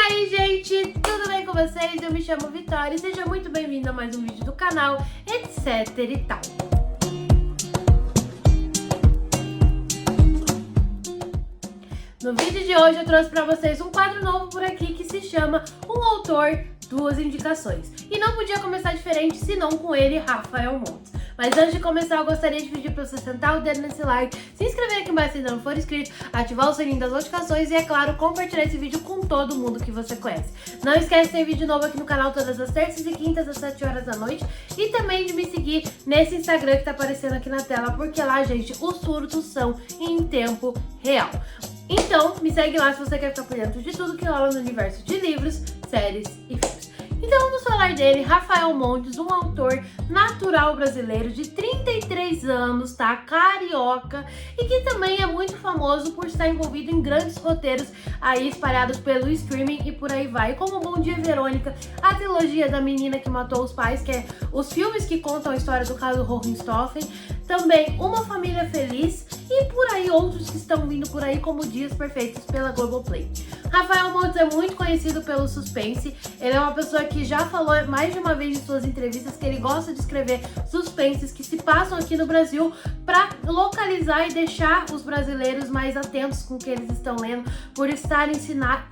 aí, gente, tudo bem com vocês? Eu me chamo Vitória e seja muito bem-vindo a mais um vídeo do canal, etc e tal. No vídeo de hoje eu trouxe pra vocês um quadro novo por aqui que se chama Um Autor, Duas Indicações. E não podia começar diferente senão com ele, Rafael Montes. Mas antes de começar, eu gostaria de pedir para você sentar o dedo nesse like, se inscrever aqui embaixo se ainda não for inscrito, ativar o sininho das notificações e, é claro, compartilhar esse vídeo com todo mundo que você conhece. Não esquece de ter vídeo novo aqui no canal todas as terças e quintas às 7 horas da noite e também de me seguir nesse Instagram que tá aparecendo aqui na tela, porque lá, gente, os surtos são em tempo real. Então, me segue lá se você quer ficar por dentro de tudo que rola no universo de livros, séries e filmes. Então vamos falar dele, Rafael Montes, um autor natural brasileiro de 33 anos, tá? Carioca, e que também é muito famoso por estar envolvido em grandes roteiros aí espalhados pelo streaming e por aí vai, como Bom Dia Verônica, a trilogia da menina que matou os pais, que é os filmes que contam a história do caso Hohenstaufen, também Uma Família Feliz e por aí outros que estão vindo por aí como Dias Perfeitos pela Globoplay. Rafael Montes é muito conhecido pelo suspense, ele é uma pessoa que já falou mais de uma vez em suas entrevistas que ele gosta de escrever suspenses que se passam aqui no Brasil para localizar e deixar os brasileiros mais atentos com o que eles estão lendo, por estarem em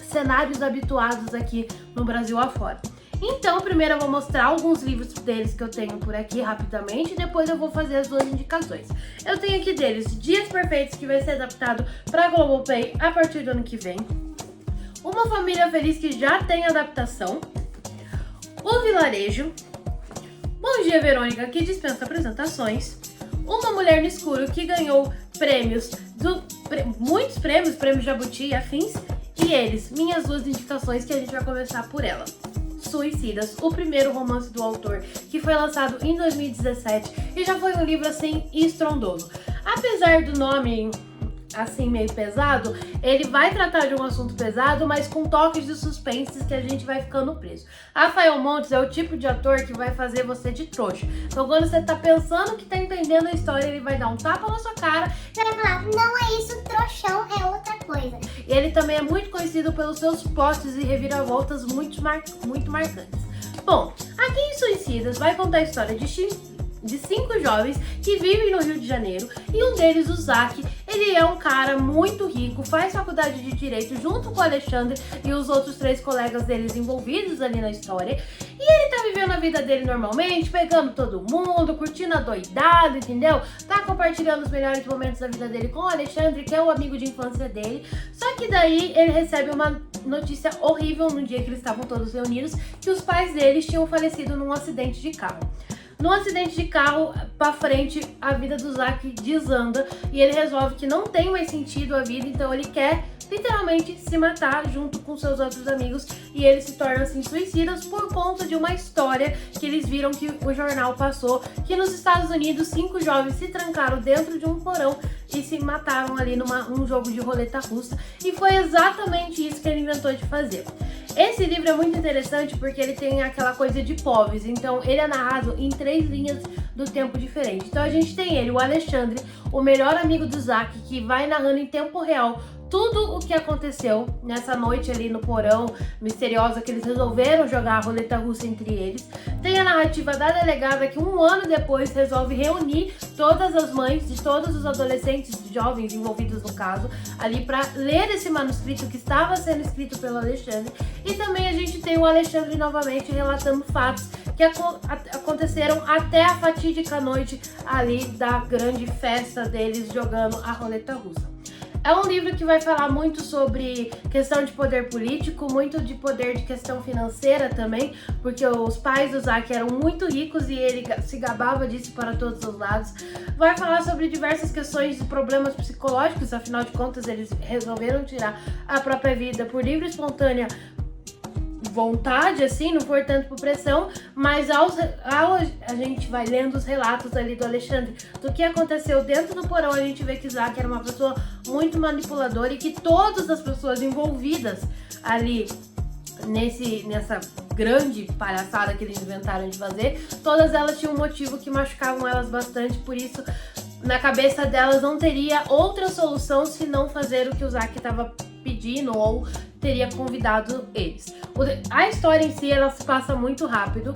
cenários habituados aqui no Brasil afora. Então, primeiro eu vou mostrar alguns livros deles que eu tenho por aqui rapidamente e depois eu vou fazer as duas indicações. Eu tenho aqui deles Dias Perfeitos, que vai ser adaptado para Globoplay a partir do ano que vem. Uma Família Feliz, que já tem adaptação. O Vilarejo. Bom Dia Verônica, que dispensa apresentações. Uma Mulher no Escuro, que ganhou prêmios, muitos prêmios, prêmios Jabuti e afins. E eles, minhas duas indicações, que a gente vai começar por ela. Suicidas, o primeiro romance do autor, que foi lançado em 2017 e já foi um livro assim estrondoso. Apesar do nome assim meio pesado, ele vai tratar de um assunto pesado, mas com toques de suspense que a gente vai ficando preso. Rafael Montes é o tipo de ator que vai fazer você de trouxa. Então quando você tá pensando que tá entendendo a história, ele vai dar um tapa na sua cara e vai falar, não é isso, trouxão, é outra coisa. E ele também é muito conhecido pelos seus plots e reviravoltas muito marcantes. Bom, aqui em Suicidas vai contar a história de 5 jovens que vivem no Rio de Janeiro e um deles, o Zack, ele é um cara muito rico, faz faculdade de Direito junto com o Alexandre e os outros 3 colegas deles envolvidos ali na história, e ele tá vivendo a vida dele normalmente, pegando todo mundo, curtindo a doidada, entendeu? Tá compartilhando os melhores momentos da vida dele com o Alexandre, que é o amigo de infância dele, só que daí ele recebe uma notícia horrível no dia que eles estavam todos reunidos, que os pais deles tinham falecido num acidente de carro. No acidente de carro, pra frente, a vida do Zack desanda e ele resolve que não tem mais sentido a vida, então ele quer literalmente se matar junto com seus outros amigos e eles se tornam assim suicidas por conta de uma história que eles viram que o jornal passou, que nos Estados Unidos 5 jovens se trancaram dentro de um porão e se mataram ali num jogo de roleta russa, e foi exatamente isso que ele inventou de fazer. Esse livro é muito interessante porque ele tem aquela coisa de povos, então ele é narrado em 3 linhas do tempo diferentes. Então a gente tem ele, o Alexandre, o melhor amigo do Zack, que vai narrando em tempo real tudo o que aconteceu nessa noite ali no porão misteriosa que eles resolveram jogar a roleta russa entre eles. Tem a narrativa da delegada que 1 ano depois resolve reunir todas as mães de todos os adolescentes jovens envolvidos no caso ali para ler esse manuscrito que estava sendo escrito pelo Alexandre. E também a gente tem o Alexandre novamente relatando fatos que aconteceram até a fatídica noite ali da grande festa deles jogando a roleta russa. É um livro que vai falar muito sobre questão de poder político, muito de poder de questão financeira também, porque os pais do Zack eram muito ricos e ele se gabava disso para todos os lados. Vai falar sobre diversas questões de problemas psicológicos, afinal de contas eles resolveram tirar a própria vida por livre e espontânea vontade, assim, não foi tanto por pressão, mas a gente vai lendo os relatos ali do Alexandre, do que aconteceu dentro do porão, a gente vê que Zack era uma pessoa muito manipuladora e que todas as pessoas envolvidas ali nessa grande palhaçada que eles inventaram de fazer, todas elas tinham um motivo que machucavam elas bastante, por isso na cabeça delas não teria outra solução se não fazer o que o Zack estava pedindo ou teria convidado eles. A história em si, ela se passa muito rápido.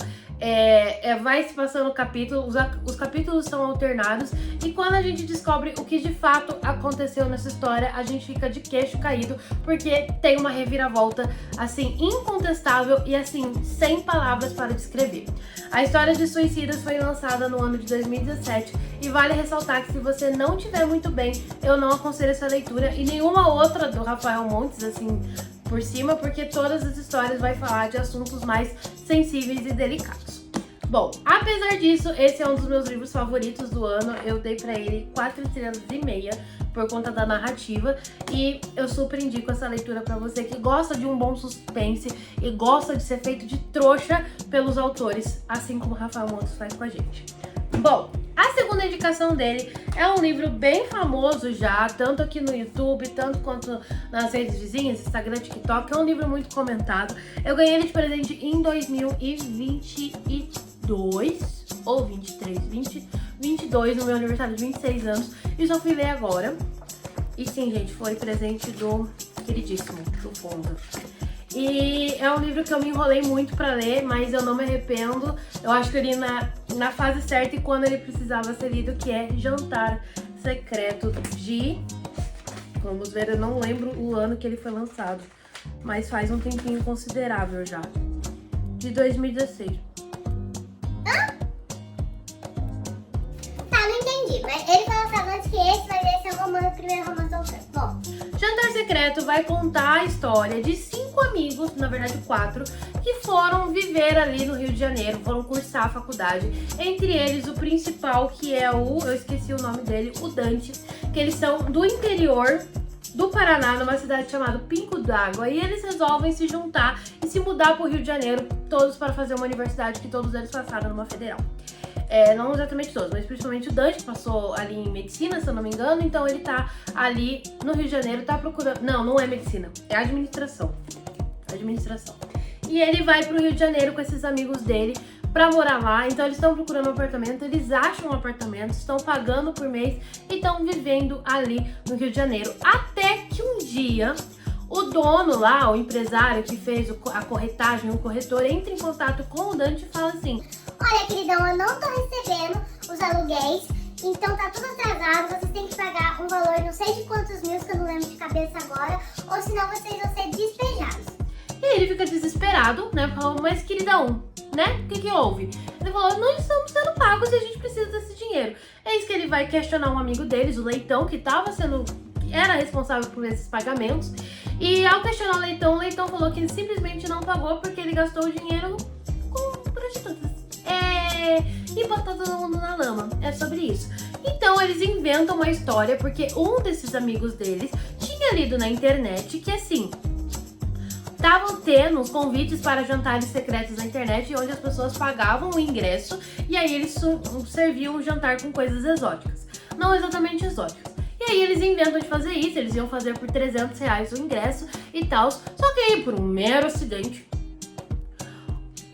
Vai se passando capítulo, os capítulos são alternados, e quando a gente descobre o que de fato aconteceu nessa história, a gente fica de queixo caído, porque tem uma reviravolta assim incontestável e assim sem palavras para descrever. A história de Suicidas foi lançada no ano de 2017 e vale ressaltar que se você não tiver muito bem, eu não aconselho essa leitura e nenhuma outra do Rafael Montes assim por cima, porque todas as histórias vai falar de assuntos mais sensíveis e delicados. Bom, apesar disso, esse é um dos meus livros favoritos do ano. Eu dei pra ele 4 estrelas e meia por conta da narrativa, e eu super indico essa leitura pra você que gosta de um bom suspense e gosta de ser feito de trouxa pelos autores, assim como o Rafael Montes faz com a gente. Bom, a segunda indicação dele é um livro bem famoso já, tanto aqui no YouTube, tanto quanto nas redes vizinhas, Instagram, TikTok. É um livro muito comentado. Eu ganhei ele de presente em 2022 ou 23, 22, no meu aniversário de 26 anos. E só fui ler agora. E sim, gente, foi presente do queridíssimo, do fundo. E é um livro que eu me enrolei muito pra ler, mas eu não me arrependo. Eu acho que eu li na fase certa e quando ele precisava ser lido, que é Jantar Secreto de... Vamos ver, eu não lembro o ano que ele foi lançado, mas faz um tempinho considerável já. De 2016. Tá, não entendi. Mas ele foi lançado antes que esse, mas esse é o primeiro romance do autor. Bom, Jantar Secreto vai contar a história de 5 amigos, na verdade 4, que foram viver ali no Rio de Janeiro, foram cursar a faculdade. Entre eles, o principal, que é eu esqueci o nome dele, o Dante, que eles são do interior do Paraná, numa cidade chamada Pingo d'Água, e eles resolvem se juntar e se mudar para o Rio de Janeiro, todos para fazer uma universidade que todos eles passaram numa federal. Não exatamente todos, mas principalmente o Dante, que passou ali em medicina, se eu não me engano, então ele tá ali no Rio de Janeiro, tá procurando... Não é medicina, é administração. E ele vai pro Rio de Janeiro com esses amigos dele pra morar lá, então eles estão procurando um apartamento, eles acham um apartamento, estão pagando por mês e estão vivendo ali no Rio de Janeiro. Até que um dia... o dono lá, o empresário que fez a corretagem, o corretor, entra em contato com o Dante e fala assim: olha, queridão, eu não tô recebendo os aluguéis, então tá tudo atrasado, vocês têm que pagar um valor não sei de quantos mil, que eu não lembro de cabeça agora, ou senão vocês vão ser despejados. E aí ele fica desesperado, né? Falou: mas queridão, né? O que houve? Ele falou: não estamos sendo pagos e a gente precisa desse dinheiro. É isso que ele vai questionar um amigo deles, o Leitão, que era responsável por esses pagamentos. E ao questionar o Leitão falou que ele simplesmente não pagou porque ele gastou o dinheiro com prostitutas. E botou todo mundo na lama. É sobre isso. Então eles inventam uma história porque um desses amigos deles tinha lido na internet que assim... estavam tendo uns convites para jantares secretos na internet, onde as pessoas pagavam o ingresso e aí eles serviam o jantar com coisas exóticas. Não exatamente exóticas. E aí eles inventam de fazer isso, eles iam fazer por R$300 o ingresso e tal. Só que aí, por um mero acidente,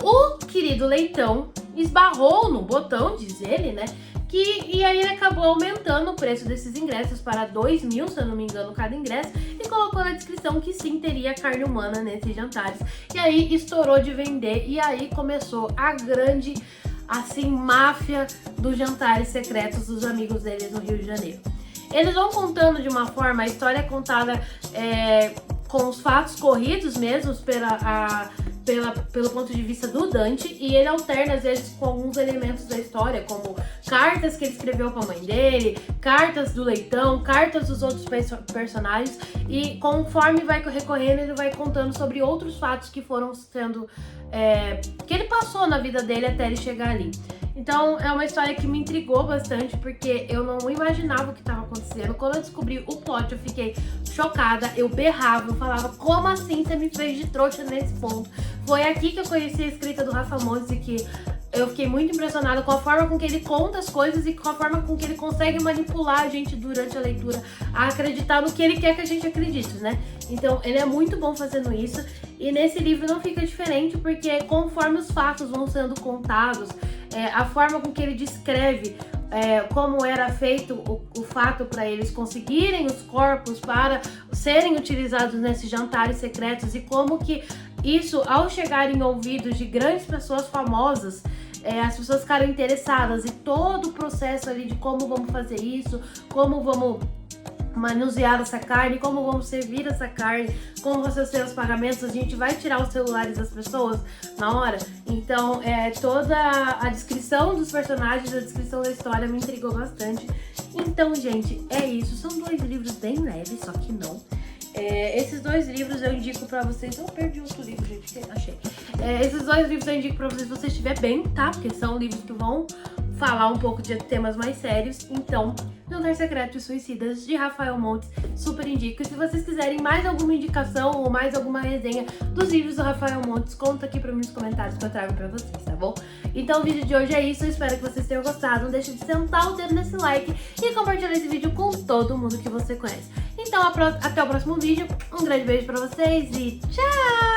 o querido Leitão esbarrou no botão, diz ele, né? E aí ele acabou aumentando o preço desses ingressos para 2 mil, se eu não me engano, cada ingresso, e colocou na descrição que sim, teria carne humana nesses jantares. E aí estourou de vender, e aí começou a grande, assim, máfia dos jantares secretos dos amigos deles no Rio de Janeiro. Eles vão contando de uma forma, a história é contada com os fatos corridos mesmo, pelo ponto de vista do Dante, e ele alterna às vezes com alguns elementos da história, como cartas que ele escreveu para a mãe dele, cartas do Leitão, cartas dos outros personagens, e conforme vai recorrendo ele vai contando sobre outros fatos que foram sendo... que ele passou na vida dele até ele chegar ali. Então é uma história que me intrigou bastante, porque eu não imaginava o que estava acontecendo. Quando eu descobri o plot, eu fiquei chocada, eu berrava, eu falava: como assim você me fez de trouxa nesse ponto? Foi aqui que eu conheci a escrita do Rafa Montes e que eu fiquei muito impressionada com a forma com que ele conta as coisas e com a forma com que ele consegue manipular a gente durante a leitura a acreditar no que ele quer que a gente acredite, né? Então ele é muito bom fazendo isso, e nesse livro não fica diferente, porque conforme os fatos vão sendo contados, a forma com que ele descreve como era feito o fato para eles conseguirem os corpos para serem utilizados nesses jantares secretos e como que isso, ao chegar em ouvidos de grandes pessoas famosas, as pessoas ficaram interessadas e todo o processo ali de como vamos fazer isso, como vamos manusear essa carne, como vamos servir essa carne, como vão ser os pagamentos, a gente vai tirar os celulares das pessoas na hora. Então, toda a descrição dos personagens, a descrição da história me intrigou bastante. Então, gente, é isso. São 2 livros bem leves, só que não. Esses 2 livros eu indico pra vocês. Eu perdi outro livro, gente, que achei. Esses 2 livros eu indico pra vocês se você estiver bem, tá? Porque são livros que vão falar um pouco de temas mais sérios. Então, Jantar Secreto e Suicidas, de Rafael Montes, super indico. E se vocês quiserem mais alguma indicação ou mais alguma resenha dos livros do Rafael Montes, conta aqui pra mim nos comentários que eu trago pra vocês, tá bom? Então o vídeo de hoje é isso, eu espero que vocês tenham gostado. Não deixe de sentar o dedo nesse like e compartilhar esse vídeo com todo mundo que você conhece. Então até o próximo vídeo, um grande beijo pra vocês e tchau!